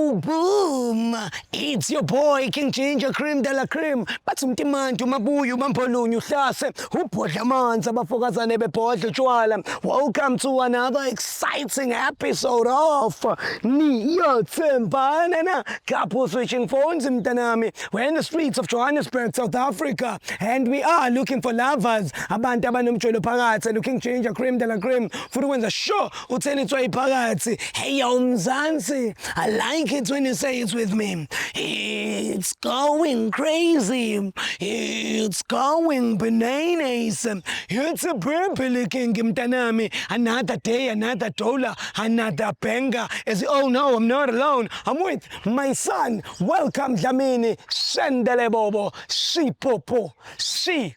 Yo, boom! It's your boy, King Ginger, Cream de la Cream. Bathi umtimanti umabuya ubampolunye uhlase ubhodla amanzi abafokazane bebhodla utshwala. Welcome to another exciting episode of Niyathembana na Couple Switching Phones mntanami. We're in the streets of Johannesburg, South Africa, and we are looking for lovers. Abantu abanomtshwelo phakathi and King Ginger, Cream de la Cream. Futhi wenza sure utheni itswayi phakathi. Hey yo Mzansi, I like it when you say it with me. It's going crazy. It's going bananas. It's a purple king mtanami. Another day, another dollar, another banger. Oh no, I'm not alone. I'm with my son. Welcome Dlamini. Sendele bobo. Si popo. Si.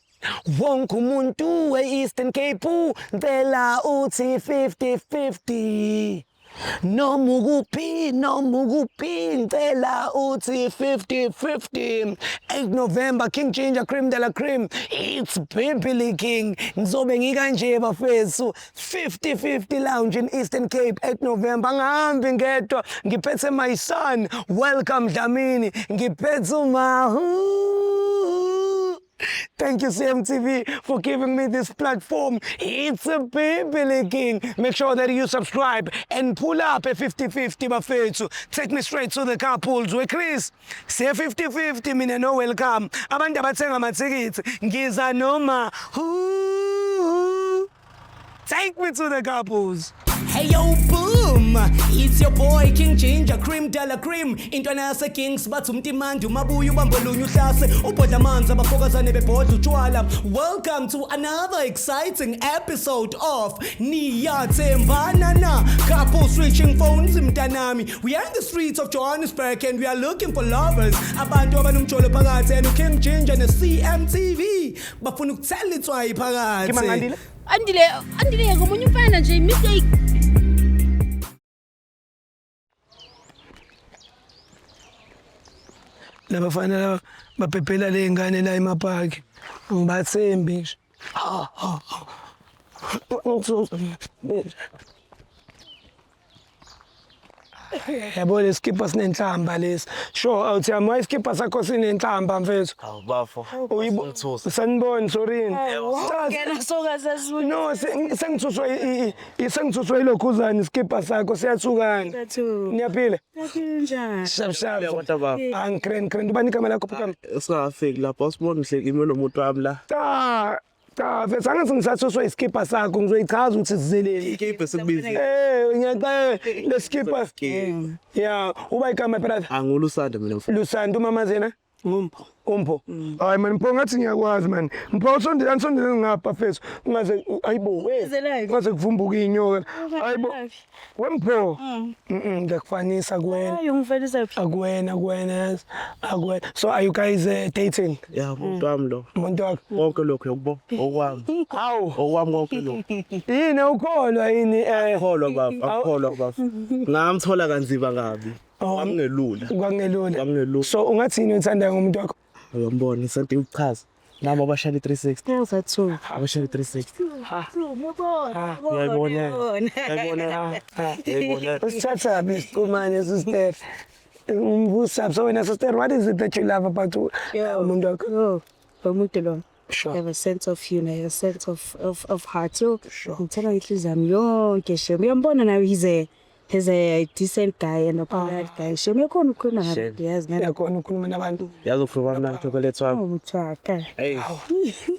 Wonke umuntu e-Eastern Cape Ndlela uthi 50-50. Noma ukuphi ngicela uthi 50-50. 8 November, King Ginger, Cream de la Cream. It's Pimply King. Ngizobe ngikanje bafethu. 50-50 lounge in Eastern Cape, 8 November. Angihambi ngedwa, ngiphethe my son. Welcome Dlamini. Ngiphethe uMahu. Thank you, CMTV, for giving me this platform. It's a Pimply King. Make sure that you subscribe and pull up a 50-50 bafethu. Take me straight to the couples. We Chris, say 50-50, mina no welcome. Abantu abathenga amathikithi, ngiza noma. Take me to the couples. Hey yo, boom! It's your boy King Ginger, Cream de la Cream. Intwana yase Kings bathi umtimandi umabuya ubambolunya uhlase ubhodla amanzi abafokazane bebhodla utshwala. Welcome to another exciting episode of Niyathembana na Couple Switching Phones mntanami. We are in the streets of Johannesburg and we are looking for lovers. Abantu abanomtshwalo phakathi and King Ginger ne CMTV bafuna ukuthela itswayi phakathi. Andile ngomunye umfana nje mistake. Labafana laba baphephela le ngane la emapaki. Ngibathembi nje. Yabo leskipa sinenhlamba lesi. Sure, awuthi ama iskipa sakho sinenhlamba mfethu. Awubafo. Uyibona sanibona sorini. Ngena soka sasifuna. No, sengithuswa ilokhuzana iskipa sakho siyathukana. Niyaphila? Njani? Shap. Kodwa baba. Angikren ubani igama lakho phakathi? Singafiki lapho sibona ngihleki mina nomuntu wami la. Cha, fethu angathi ngisathuswa iskipa sakho ngizoyichaza ukuthi sizeleni. Ikipe sikubizi. Ngiyaqala leskipa. Yeah, uba igama brother. Angulusanda mina mfana. Lusanda umamazena? Umpho. Hayi man, Mpho ngathi ngiyakwazi man. Mpho ansondele ngapha fethu. Ungaze ayibo wena. Ungaze kuvumbuka inyoka. Ayibo. Wempho. Ngiyakufanisa kuwena. Hayi ungifanisa phi? Akuwena. So are you guys dating? Yeah, umuntu wami lo. Umuntu wakho. Konke lokho yokubo. Okwami. Hawu. Okwami konke lokho. Yini ukholwa yini Akholwa baba, akholwa baba. Ngamthola kanzima kabi. Kwangelula. So ungathini uthanda ngomuntu wakho? Uyambona isanti uchaza. Nami abashali 360. Ngizathu. Abashali 360. Uyayibona. Usithatha besiqumane sister. Umbusa so wena sister, what is it that you love about umuntu wakho? Umuntu lo. Sure. Have a sense of humor, a sense of heart. So ngithanda inhliziyo yami yonke shemo. Uyambona nawe he's a decent guy and a polite guy. Shemo yakhona ukukhuluma nabantu yazi ngani. Yakhona ukukhuluma nabantu. Yazokhuluma mna chocolate wami. Uthaka. Hey.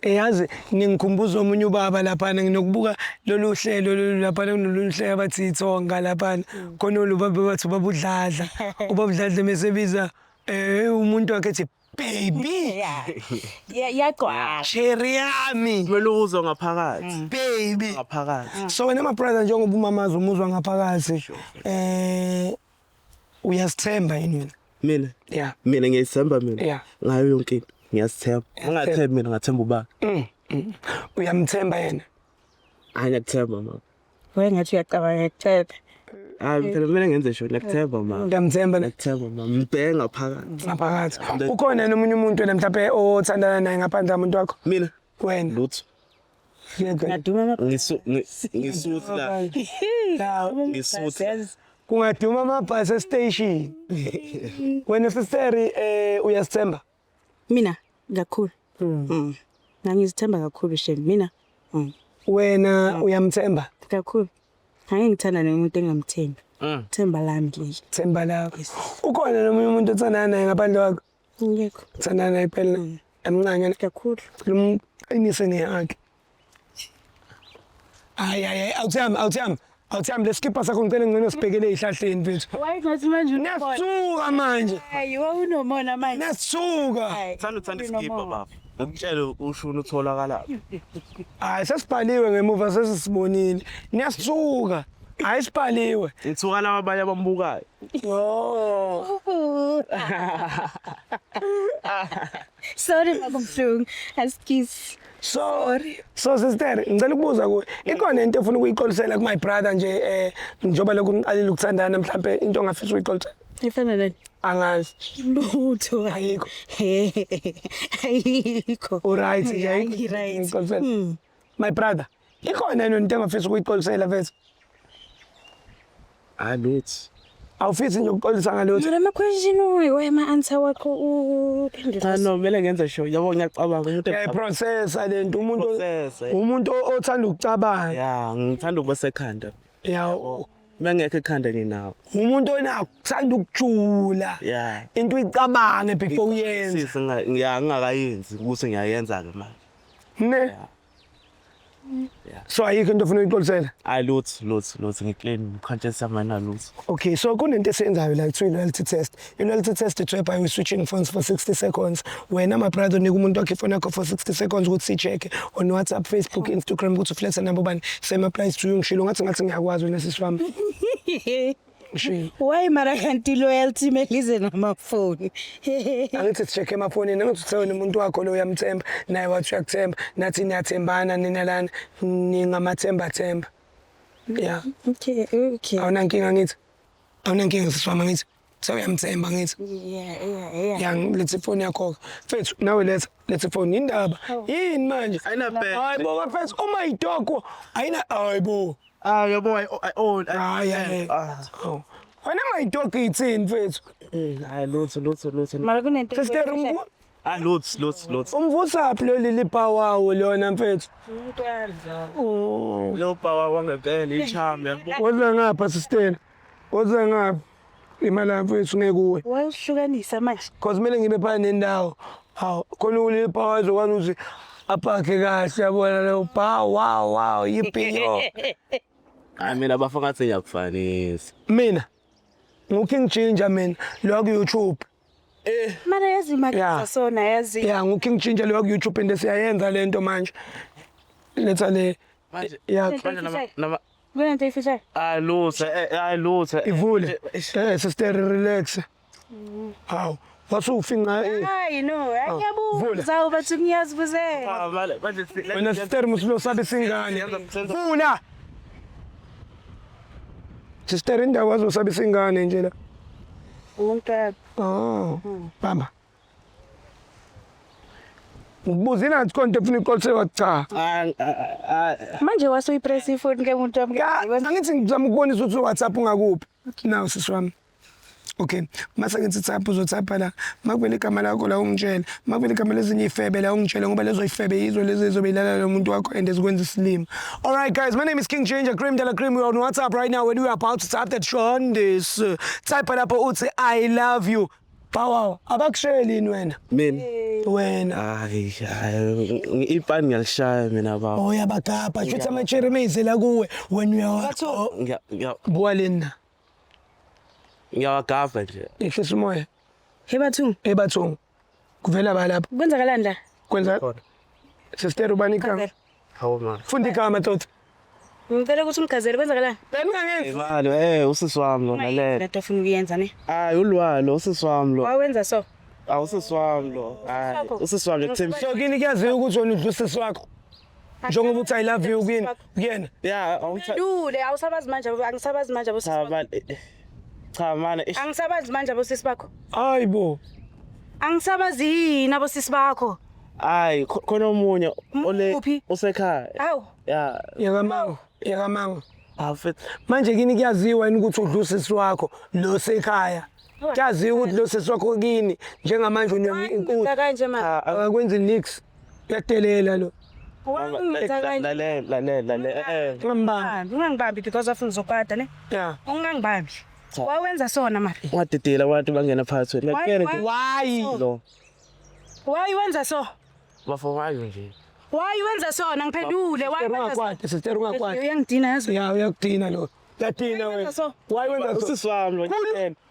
Yazi ngingikhumbuza omunye ubaba lapha nginokubuka lolu hlelo lapha lolu hlelo abathi ithonga lapha khona lo baba bathi babudladla. Ubabudladla mesebiza umuntu wakhe ethi baby. Yaqwa. Cherry yami. Kumele uzwe ngaphakathi. Baby. Ngaphakathi. So wena my brother njengoba umamazi umuzwa ngaphakathi uyasithemba yini wena? Mina? Yeah. Mina ngiyithemba mina. Yeah. Ngayo yonke into. Ngiyasithemba. Angathembi mina ngathemba ubaba. Uyamthemba yena? Hayi ngiyakuthemba mama. Wena ngathi uyacabanga ukuthemba. Hayi phela mina ngenze sho ngiyakuthemba mama. Ngiyamthemba Ngiyakthemba mama. Mbheke ngaphakathi. Ukhona nomunye umuntu wena mhlawumbe othandana naye ngaphandle komuntu wakho? Mina? Wena? Lutho. Ngaduma Ngisuthi la. La. Ngisuthi. kungaduma amabhasi station. Wena sister uyasithemba? Mina kakhulu. Ngangizithemba kakhulu shem mina. Wena uyamthemba? Kakhulu. Angeke ngithanda nomuntu engamthembi. Themba lami nje. Themba lakho. Ukhona nomunye umuntu othandana naye ngaphandle kwakho? Ngekho. Thandana naye phela emncane Kakhulu. lumqinise ngehaki. Ay awuthami lesikipha sakho ngicela ngicela sibhekele ihlahleni mfethu. Why not manje Niyasuka manje. Hey, unomona manje. Niyasuka. Thanda iskipha baba. Ngikutshela ushuni utholakala. Hayi sesibhaliwe ngemuva sesisibonile. Niyasuka. Hayi sibhaliwe. Ngithuka laba abanye abambukayo. Oh. Sorry babamhlungu. Askiss. Sorry. So sister, ngicela ukubuza kuwe. Ikhona into efuna ukuyiqolisela ku my brother nje njoba lokhu ngiqalile ukuthandana mhlambe into ongafisa ukuyiqolisela. Ifana nani? Angazi. Lutho Ayikho. Ayikho. Alright, right. My brother. Ikhona into engafisa ukuyiqolisela mfethu. Aluthi. Awufisi nje ukuqolisa ngalutho. Lama question why ma answer wakho uphendula. No, mele ngenze show. Yabo ngiyacabanga umuntu Processor lento process. umuntu othanda ukucabanga. Yeah, ngithanda ukuba sekhanda. Yeah. Mengekho ekhanda ninawo. Umuntu onakuthanda ukujula. Yeah. Into uyicabange before uyenze. Sisi ngingakayenzi ukuthi ngiyayenza ke manje. Ne? So ayikho into ofuna uyiqolisela. Aluthi ngiclaim conscious amana luthi. Okay, so kunento esenzayo la kuthiwa loyalty test. I-loyalty test ithwe by switching phones for 60 seconds. Wena my brother unika umuntu wakhe ifoni yakho for 60 seconds ukuthi si-check on WhatsApp, Facebook, Instagram ukuthi uflexa nabo bani. Same applies to you ngishilo ngathi ngiyakwazi wena sisifami. Ngishilo. Why mara kanti loyalty melize namafoni? Angithi sicheck emafonini angithi uthena umuntu wakho lo uyamthemba naye wathi uyakuthemba nathi niyathembana nina lana ningamathemba themba. Yeah. Okay. Awunankinga ngithi. Awunankinga sisifama ngithi. Sewuyamthemba ngithi. Yeah. Yang lethi phone yakho. Mfethu nawe lethi phone indaba. Yini manje? Ayina bad. Hayibo mfethu uma idoko ayina hayibo. Yabo I own. Oh. Wena mayidoko ithini mfethu? Lutho. Mara kunento. Sister Lutho. umvusaphi lo lili power lona mfethu? Lo power wangempela icham yabo. Woza ngapha sister. Woza ngapha. Imali mfethu ngekuwe. Wayihlukanisa manje. Cause mele ngibe phana nendawo. Hawu, khona ulili power ezokwazi ukuthi apakhe kahle yabona lo wow yipiyo. Mina bafaka ngathi ngiyakufanisa. Mina nguking ginger mina lo ku YouTube. Mara yazi makisa sona yazi. Yeah, nguking ginger lo ku YouTube ende siyayenza lento manje. Letha le. Yeah, nama kunento ifisha. Lutho. ivule. Sister relax. Hawu, wasufinga Hayi no, ayabuza ubathi ngiyazibuze. Manje wena sister musilo sabe singane. Vula. Sister indawo wazosabe singane nje la. Umuntu Baba. Ubuzina ngathi konke ufuna iqolise cha. manje wasuyipress ifoni ke umuntu wami. Angithi ngizama ukubonisa ukuthi WhatsApp ungakuphi. Naw sisi wami. Okay, mase ngithi tap uzotapha la. Makuvela igama lakho la ungitshela. Makuvela igama lezinye ifebe la ungitshela ngoba lezo ifebe yizo lezi ezobilala lo muntu wakho and ezikwenza isilimo. All right guys, my name is King Ginger Cream de la Cream. We're on WhatsApp right now when we are about to tap that Sean this. Type lapho uthi I love you. Power, abakushayeli wena. mina. Wena. Ipani ngiyalishaya mina baba. Oh yabagapha, futhi amacheremezi la kuwe when you are Bwalena. Ngiyawagava nje. Ehlisa umoya. Hebathu. Ebathungu. Kuvela ba lapha. Kwenzakalani la? Kwenza. Sister ubani igama? Hawu man. Funda igama tot. Ngicela ukuthi ungigazele kwenzakalani? Beningangezi. Imali usisi wami lo lalela. Lento ufuna ukuyenza ne? Ulwalo usisi wami lo. Wawenza so. Usisi wami lo. Usisi wami ngithemba. So kini kuyaziwa ukuthi wena udlusisi wakho. Njengoba uthi I love you kuyena. Yeah, Dule awusabazi manje angisabazi manje abosisi bakho. Cha mana Angisabazi manje abosisi bakho. Hayibo. Angisabazi yini abosisi bakho. khona omunye ole Uphi? usekhaya. Awu. Yeah. Yakamango. Afet. Manje kini kuyaziwa yini ukuthi udla usisi wakho lo sekhaya? Kuyaziwa ukuthi lo sisi wakho kini njengamanje unenkulu. Kanje manje. Akwenzi nix. Uyadelela lo. Lalela. Ngambamba. Ungangibambi because of ngizokwada ne. Yeah. Ungangibambi. Wawenza sona mara. Wadidela abantu bangena phakathi. Why? Lo. Why wenza so? Bafowayo nje. Why wenza sona ngiphendule? Why wenza so? Sister ungakwadi. Uyangidina yazo. Yeah, uyakudina lo. Yathina wena. Why wenza so? Usisi wami lo.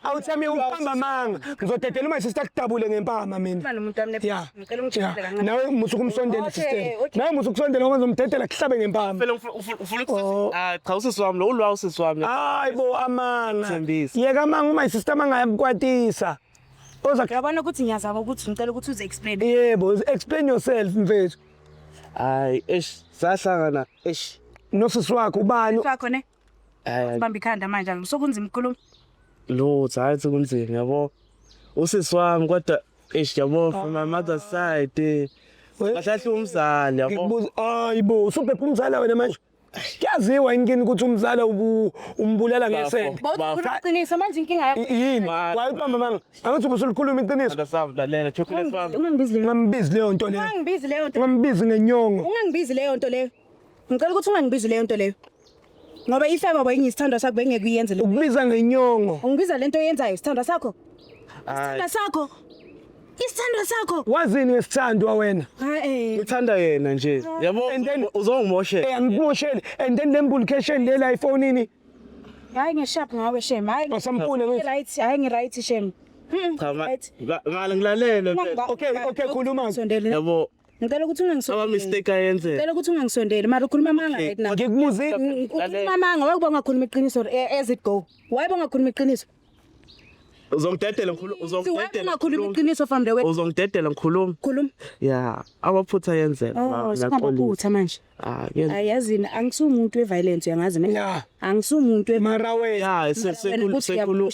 Awuthami ukuhamba manga. Ngizodedela uma sister kudabule ngempama mina. Manje umuntu wami Yeah. ngicela ungijikele kancane. Nawe musukumsondela Okay, sister. okay. Nawe musukusondela ngoba ngizomdedela kuhlabe ngempama. Phela ufuna ukuthi cha usisi wami lo ulwa usisi wami. Hayibo amanga. Thembisa. Yeka manga uma sister mangayabukwatisa. Oza Uyabona ukuthi ngiyazama ukuthi ngicela ukuthi uze explain. yebo, explain yourself mfethu. Hayi sahlangana Nosisi wakho ubani? Sakho ne? hayi Bamba ikhanda manje sokunzima ukukhuluma. lo hayi sekunzima yabo usisi wami kodwa yabo from my mother's side bahlahla umzali yabo Ngikubuza hayibo, usubhepha umzala wena manje. Kuyaziwa yini ukuthi umzala umbulala ngesende. Uqinisa manje inkinga yakho. Yini? Wayibamba manga. Angithi ubusulukhuluma iqiniso. ndasavu lalela chocolate wami Ungangibizi leyo. Ngambizi leyo nto leyo. Ungangibizi leyo nto. Ngambizi ngenyongo. Ungangibizi leyo nto leyo. Ngicela ukuthi ungangibizi leyo nto leyo. Ngoba ifeba bayingiyisithando sakho bengeke uyenze lo. Ukubiza ngenyongo. Ungibiza lento oyenzayo isithando sakho. hayi Isithando sakho. Isithando sakho. Wazini ngesithandwa wena? ngithanda yena nje yabo And then- uzongimoshela Angikumosheli and then lembulication lela iPhone Hayi ngishap ngawe shem. Hayi. Wasampune ngithi. Right, hayi ngi-right shem. cha Right. ngale ngilalela Okay, khuluma. Sondele. yabo Ngicela ukuthi aba ungangisondeli. mistake ayenze Ngicela ukuthi ungangisondeli mara ukhuluma amanga right now. Ngikumuzi Ukhuluma amanga waye kuba ungakhuluma iqiniso as it go. Waye ungakhuluma iqiniso. uzongidedela Si waye ungakhuluma iqiniso from the way. uzongidedela ngikhuluma Khuluma. yeah abaphutha yenze Oh, singabaphutha manje. yenze Ayazini angisumuntu weviolence uyangazi ne? Yeah. Angisumuntu mara wena yeah sekhulu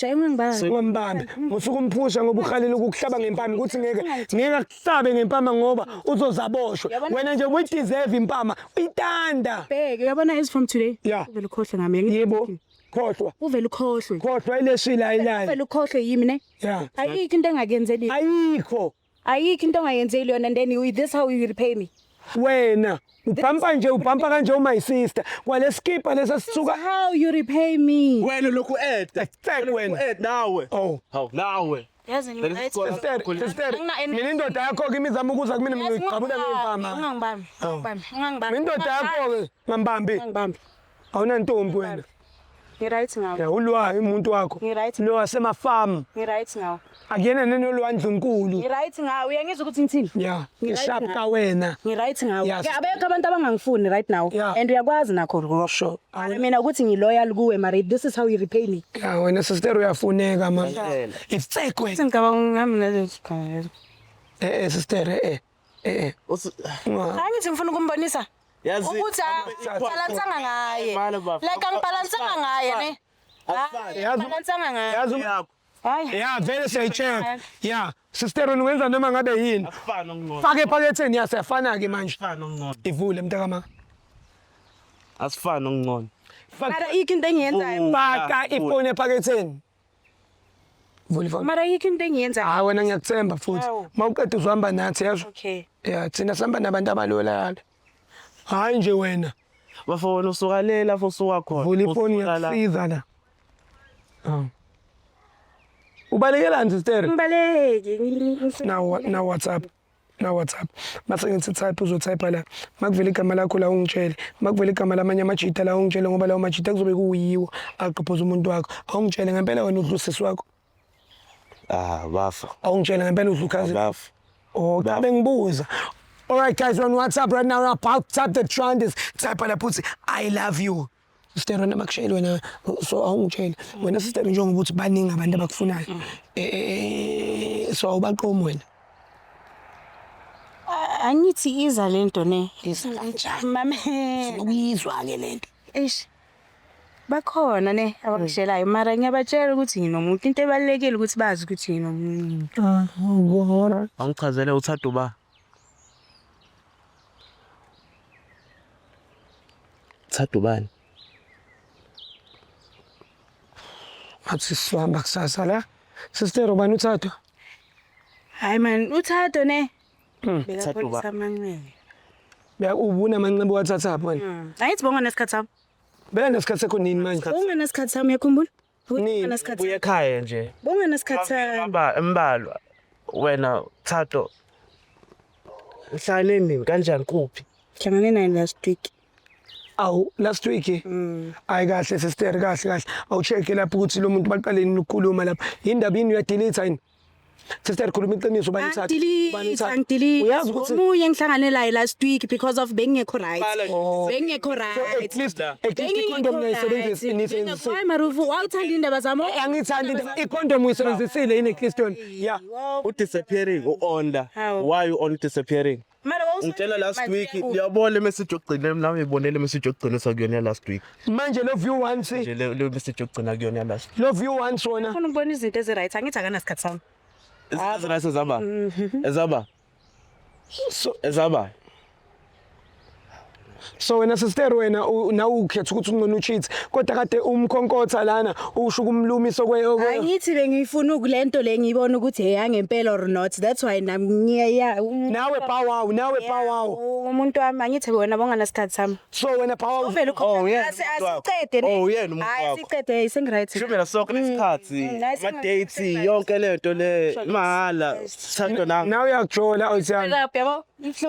ngambambi musuku umphusha ngoba ukhalela ukuhlaba ngempama ukuthi ngeke akuhlabe ngempama ngoba uzozaboshwe wena nje uyideserve impama uyitanda Bheke uyabona is from today. Yeah. Uvela ukhohle ngami. yebo khohlwa Uvela ukhohlwe. khohlwa ileshila ayilayo Uvela ukhohlwe yimi ne? yeah Ayikho into engakenzeli. ayikho Ayikho into ongayenzeli yona and then this how you repay me. wena ubhampa kanje uma yisister kwaleskipa lesasuka How you repay me. wena lokhu Thank wena nawe oh hawu nawe Yazi That is good. sister mina indoda yakho ke imizama ukuzwa kumina mina ngiqhabula ngempama Ungangibambi. Ungangibambi. indoda yakho ke ngambambi Ungangibambi. awunantombi wena Ngi-right ngawo. ya ulwayo umuntu wakho Ngi-right. lo wasemafarm Ngi-right ngawo. akuyena nenolwandle nkulu Ngi-right ngawo. Uyangizwa ukuthi ngithini? ya Ngi-right ishap ngawo. ka wena Ngi-right ngawo. Yes. Ke abekho abantu abangangifuni right now. Yeah. And uyakwazi nakho. sure Mina ukuthi ngiloyal kuwe mara this is how you repay me. ya wena sister uyafuneka man Ngempela. ifsekwe Sengicabanga ngami nalezo. sister Angithi ngifuna ukumbonisa. yazi Ukuthi balansanga ngaye. Like angibalansanga ngaye ne. Yazi- Balansanga ngaye. yazi yakho Hayi. ya vele siyayicheck ya sister wenza noma ngabe yini afana ngqondo fake ephaketheni yasefana ke manje afana ngqondo ivule mntakama asifana ngqondo Mara ikho into engiyenzayo. faka ifone ephaketheni vule ifone Mara ikho into engiyenzayo. hayi wena ngiyakuthemba futhi Hawu. mawuqeda uzohamba nathi yasho Okay. ya thina sihamba nabantu abalolala hayi nje wena bafowona usuka le lapho usuka khona vula ifoni Usuka la. yakusiza la ubalekelani sister Ngibaleki. na WhatsApp mase ngithi type uzotype la makuvela igama lakho la ungitshele makuvela igama lamanye amajita la ungitshele ngoba lawo majita kuzobe kuyiwo aqhophoza umuntu wakho awungitshele ngempela wena udla usisi wakho bafa awungitshele ngempela udla ukhazi bafa oh cha bengibuza. All right guys, we're on WhatsApp right now. About tap the trend is type la putsi I love you. Sister wena makushayile wena so awungitshele wena sister njengoba ukuthi baningi abantu abakufunayo so awubaqomi wena Angithi iza lento ne. Mama. ukuyizwa ke lento Eish. Bakhona ne abakushelayo mara ngiyabatshela ukuthi nginomuntu into ebalekile ukuthi bazi ukuthi nginomuntu. ngora angichazele uthando ba Thando bani Athi sihamba kusasa la. Sister ubani uThatho? Hayi man, uThatho ne. Thato Bekapholisa ba? amancebe. Ubuna amancebo wathatha pha wena. Angithi bonga nesikhathi sami. Beka nesikhathi sekho nini manje? Bonga nesikhathi sami yakhumbula? Nini? Bonga nesikhathi. Buye ekhaya nje. Bonga nesikhathi sami. Embalwa wena Thato. Uhlale nini kanjani kuphi? Hlangane naye last week. Awu last week. Hayi kahle sister kahle. Awucheck lapho ukuthi lo muntu baqaleni ukukhuluma lapha. Indaba yini uyadelete yini? Sister khuluma iqiniso ubani uThatho? Angidilete. Uyazi ukuthi Umunye engihlangane naye last week because of bengekho right. Oh. Bengekho right. At least ikondom ngiyisebenzisa. Hayi Marufu, wawuthanda indaba zami. Angithandi ikondom uyisebenzisile yini Christian? Yeah. Disappearing u-onda. Why you on disappearing? Ngitshela last week uyabona message yokugcina nami ngibonele message yokugcina sakuyona last week. Manje lo view once. Nje le message yokugcina kuyona last. Lo view once wona. Ufuna ukubona izinto ezi-right, angithi akanasikhathi sami. Ezirayise zaba. Ezaba. So wena sister wena na ukhetha ukuthi ungcono ucheat kodwa kade umkhonkotha lana usho kumlumiso Angithi bengifuna ukulento le ngiyibona ukuthi hey angempela or not. That's why nami ngiya nawe power umuntu wami angithi wena bonga nesikhathi sami. so wena power Vele asicede ne. Oh yena umuntu wakho. Asicede isengiright. Shubela sonke lesikhathi ama dates yonke lento le mahala Thato nami. nawe uyakujola awuthanda Lapha yabo.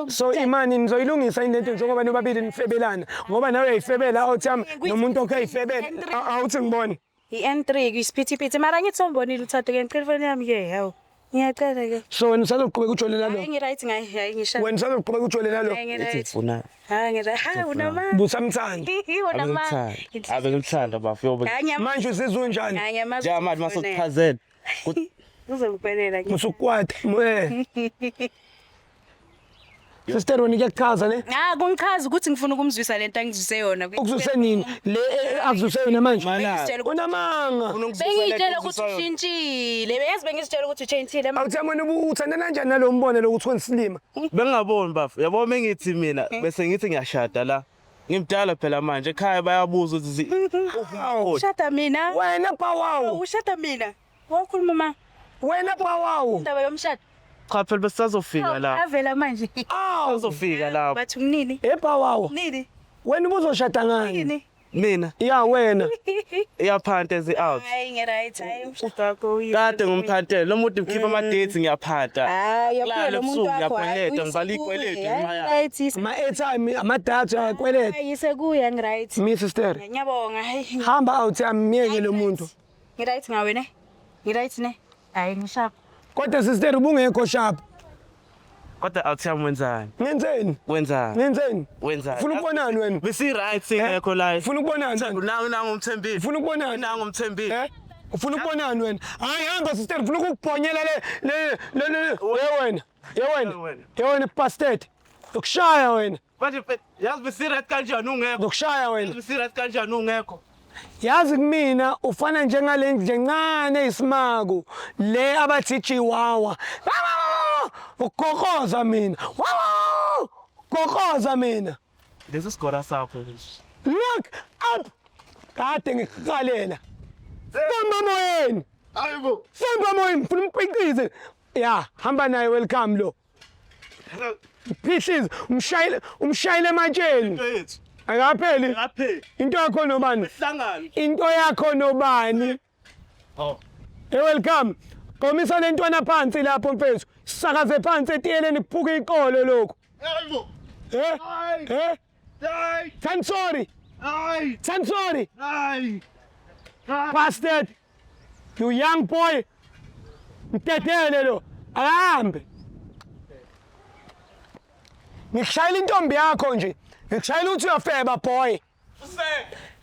so imani nizoyilungisa indento njengoba nobabili nifebelana ngoba nawe uyayifebela awuthami nomuntu okayifebela awuthi ngibone I-N3 kuyisiphithiphithi mara angithi sombonile uThatho ke ngicela ifoni yami ke hawo. Ngiyacela ke. so wena usazoqhubeka ujolela lo Hayi ngiright ngayi hayi ngishaya. wena usazoqhubeka ujolela lo Ngifuna. Hayi ngiright. Hayi unamanga. busamthanda Unamanga. Abengithanda bafyo. manje usizwe unjani Hayi Nje manje masokuchazela. uzokuphelela ke. musukwata sister wena kuyachaza ne Kungichaza ukuthi ngifuna ukumzwisa lento angizwise yona. ukuzuse nini le akuzuse yona manje Bengitshela ukuthi- unamanga Bengitshela ukuthi ushintshile. Beyazi bengitshela ukuthi uchintshile. awuthama uthandana kanjani nalo mbone lokuthi wensilima Bengaboni bafu. Yabo mengithi mina bese ngithi ngiyashada la. Ngimdala phela manje ekhaya bayabuza ukuthi Ushada mina. wena pawawu Ushada mina. Wakhuluma ma. wena pawawu Indaba yomshado. cha phela besazofika la. Avela manje. Bazofika la. Bathi nini? epawawu Nini? wena ubuzoshada ngani Nini? Mina ya wena iyaphanta ezi out. Hayi ngiright. Hayi umshado wakho uyi. Kade ngumphantela lo muntu ngikhipha ama dates ngiyaphanta. Hayi La yaphela umuntu ebusuku wakho. ngiyakweleta ngibala ikweleti emaya. Right. ama-airtime amadatha akweleta Yisekuya ngiright. mi sister Ngiyabonga. Hayi. hamba awuthami miyeke lo muntu Ngiright ngawe ne? Ngiright ne? Hayi ngishap. kodwa sister ubungekho sharp Kodwa awuthami wenzani? ngenzeni Wenzani? ngenzeni Wenzani? ufuna ukubonani wena Besi right singekho la. ufuna ukubonani Nangu umthembile. ufuna ukubonani Nangu umthembile. ufuna ukubonani wena hayi hamba sister ufuna ukukubhonyela wena bastard ukushaya wena Manje yazi besi right kanjani ungekho? ukushaya wena Besi right kanjani ungekho? yazi kumina ufana njengale njencane eyisimaku le abathi chihuahua ugokoza mina gokoza mina Lesi sigora sakho. look up kade ngikukalela samba moyeni Hayibo. samba moyeni mfuna umqiqize ya hamba naye welcome lo phihlizi umshayile ematsheni Wethu. akapheli Laphe. into yakho nobani Hlangana. into yakho nobani Oh. welcome qomisa le ntwana phansi lapho mfethu sakaze phansi etiyeleni kuphuka iqolo lokho Hayibo. eh Hayi. Tansori Hayi. Tansori Hayi. bastard you young boy mtetele lo ahambe ngikushayela intombi yakho nje ngikushayela ukuthi uyafeba boy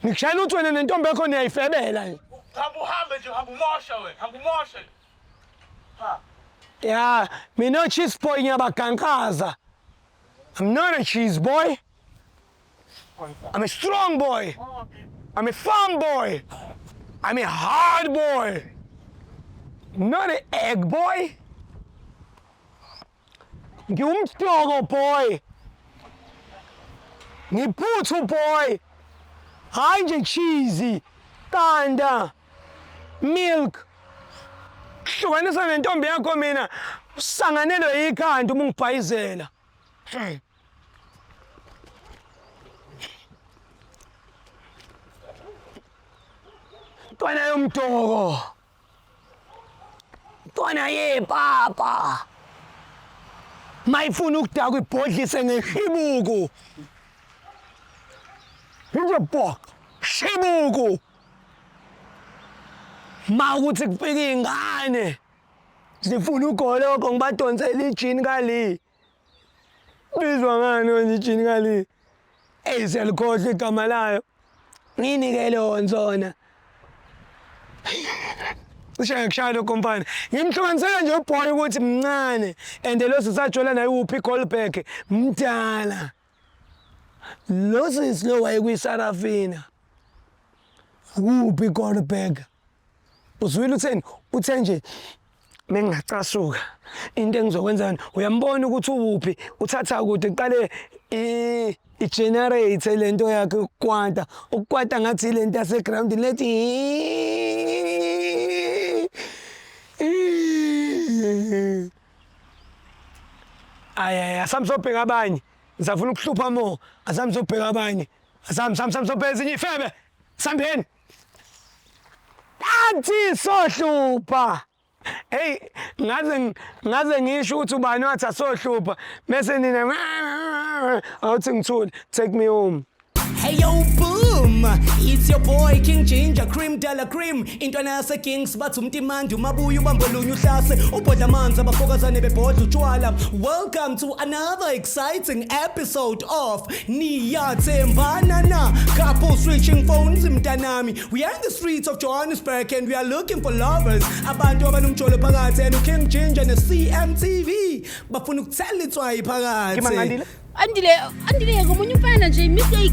ngikushayela ukuthi wena nentombi yakho niyayifebela nje Hamba uhambe nje hamba umosha wena. Hamba umosha. ya mina cheese boy ngiyabagankaza I'm not a cheese boy I'm a strong boy I'm a farm boy I'm a hard boy not an egg boy ngiyumhloko boy ngiphuthu boy hayi nje cheesy tanda milk. Hlukanisa nentombi yakho mina usanganelwe ikhanda uma ungibhayizela. Ntwana yomdoko. Ntwana yepapa. Mayifuna ukudaka ibhodlise ngeshibuku. Ngizobhok. Shibuku. Mawukuthi kufika ingane. Zifuna ugoloko ngibadonsela ijini kali. Bizwa ngani wena ijini kali? Siyalikhohle igama layo. Nginikele wonsona. Cishe ngikushaya lo kompani. Ngimhlukanisela nje uBoy ukuthi mncane and lo sisajola naye uphi Goldberg mdala. Lo sisilo wayekuyisarafina. Uphi Goldberg. Uzwile utheni? Uthe nje mengingacasuka into engizokwenza uyambona ukuthi ubuphi uthatha kude iqale igenerate lento yakhe ukukwata ngathi ilento yase ground lethi asamsobheka abanye ngizafuna ukuhlupha mo asamsobheka abanye asamsobheka ezinye ifebe sambeni athi sohlupha. Hey, ngaze ngisho ukuthi ubani wathi asohlupha bese nina awuthi ngithule take me home. Hey yo boom, it's your boy King Ginger Cream Della Cream. Intwana yase Kings bathi umtimandi umabuya ubambolunya uhlase ubhodla amanzi abafokazane bebhodla utshwala. Welcome to another exciting episode of Niyathembana na couple switching phones mntanami. We are in the streets of Johannesburg and we are looking for lovers. Abantu abanomjolo phakathi and King Ginger ne CMTV bafuna ukuthela itswayi phakathi. Andile ngomunye umfana nje mistake.